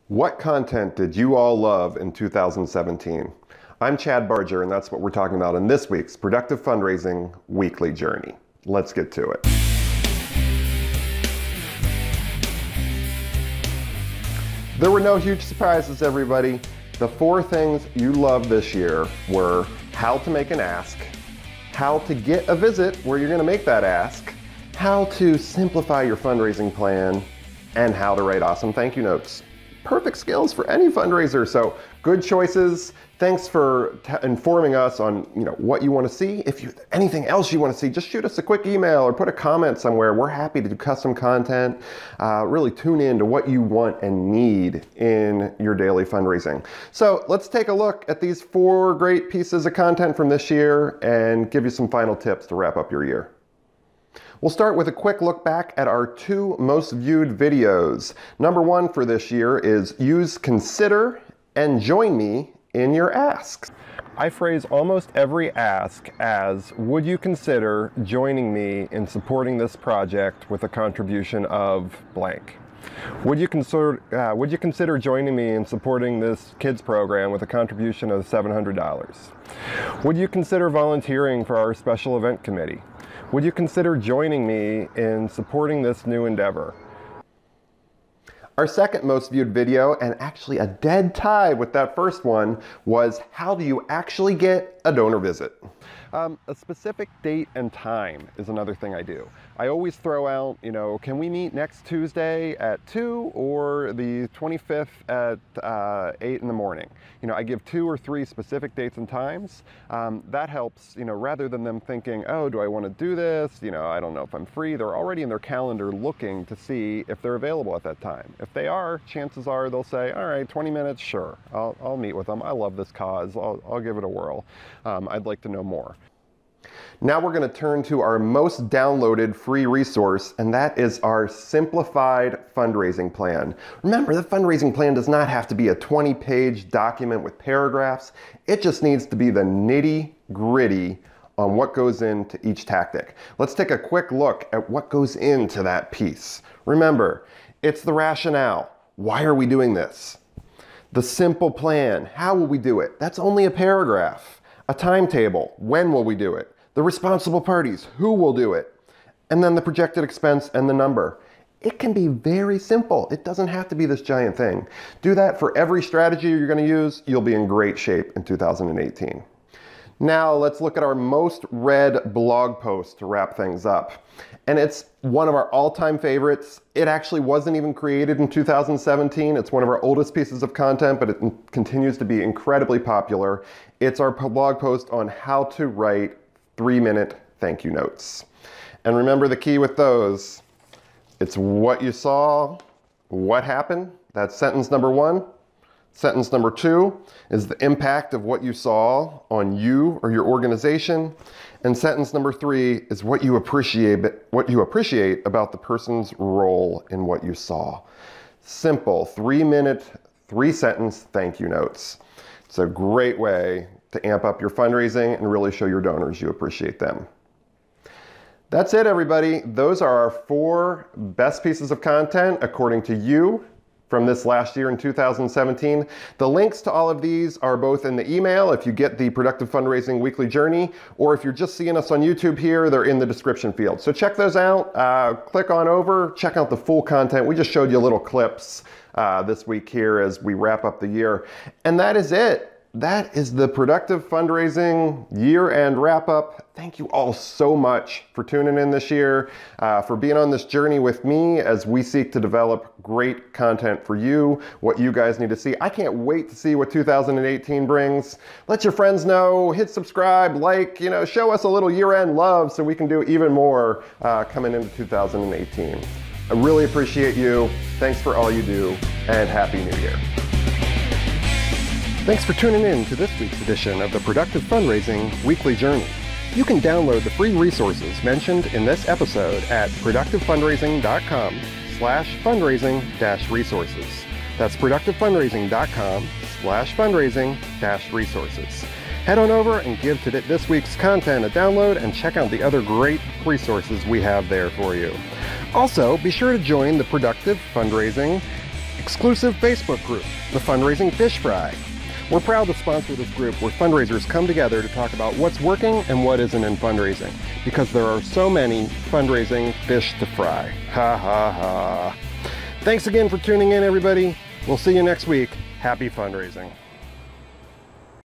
What content did you all love in 2017? I'm Chad Barger, and that's what we're talking about in this week's Productive Fundraising Weekly Journey. Let's get to it. There were no huge surprises, everybody. The four things you loved this year were how to make an ask, how to get a visit where you're going to make that ask, how to simplify your fundraising plan, and how to write awesome thank you notes. Perfect skills for any fundraiser. So good choices. Thanks for informing us on what you want to see. If you anything else you want to see, just shoot us a quick email or put a comment somewhere. We're happy to do custom content. Really tune in to what you want and need in your daily fundraising. So let's take a look at these four great pieces of content from this year and give you some final tips to wrap up your year. We'll start with a quick look back at our two most viewed videos. Number one for this year is use consider and join me in your asks. I phrase almost every ask as, would you consider joining me in supporting this project with a contribution of blank? Would you consider joining me in supporting this kids program with a contribution of $700? Would you consider volunteering for our special event committee? Would you consider joining me in supporting this new endeavor? Our second most viewed video, and actually a dead tie with that first one, was how do you actually get a donor visit? A specific date and time is another thing I do. I always throw out, can we meet next Tuesday at 2 or the 25th at 8 in the morning? I give 2 or 3 specific dates and times. That helps, rather than them thinking, oh, do I want to do this? I don't know if I'm free. They're already in their calendar looking to see if they're available at that time. If they are, chances are they'll say, all right, 20 minutes, sure. I'll meet with them. I love this cause. I'll give it a whirl. I'd like to know more. Now we're going to turn to our most downloaded free resource, and that is our Simplified fundraising plan. Remember, the fundraising plan does not have to be a 20-page document with paragraphs. It just needs to be the nitty-gritty on what goes into each tactic. Let's take a quick look at what goes into that piece. Remember, it's the rationale. Why are we doing this? The simple plan. How will we do it? That's only a paragraph. A timetable. When will we do it? The responsible parties. Who will do it? And then the projected expense and the number. It can be very simple. It doesn't have to be this giant thing. Do that for every strategy you're going to use. You'll be in great shape in 2018. Now let's look at our most read blog post to wrap things up. And it's one of our all-time favorites. It actually wasn't even created in 2017. It's one of our oldest pieces of content, but it continues to be incredibly popular. It's our blog post on how to write 3-minute thank you notes. And remember the key with those. It's what you saw, what happened. That's sentence number 1. Sentence number 2 is the impact of what you saw on you or your organization. And sentence number 3 is what you appreciate about the person's role in what you saw. Simple 3-minute, 3-sentence thank you notes. It's a great way to amp up your fundraising and really show your donors you appreciate them. That's it, everybody. Those are our 4 best pieces of content according to you from this last year in 2017. The links to all of these are both in the email if you get the Productive Fundraising Weekly Journey, or if you're just seeing us on YouTube here, they're in the description field. So check those out, click on over, check out the full content. We just showed you little clips this week here as we wrap up the year. And that is it. That is the Productive Fundraising year-end wrap-up. Thank you all so much for tuning in this year, for being on this journey with me as we seek to develop great content for you, what you guys need to see. I can't wait to see what 2018 brings. Let your friends know, hit subscribe, like, show us a little year-end love so we can do even more coming into 2018. I really appreciate you. Thanks for all you do, and Happy New Year. Thanks for tuning in to this week's edition of the Productive Fundraising Weekly Journey. You can download the free resources mentioned in this episode at productivefundraising.com/fundraising-resources. That's productivefundraising.com/fundraising-resources. Head on over and give to this week's content a download and check out the other great resources we have there for you. Also, be sure to join the Productive Fundraising exclusive Facebook group, the Fundraising Fish Fry. We're proud to sponsor this group where fundraisers come together to talk about what's working and what isn't in fundraising, because there are so many fundraising fish to fry. Ha ha ha. Thanks again for tuning in, everybody. We'll see you next week. Happy fundraising.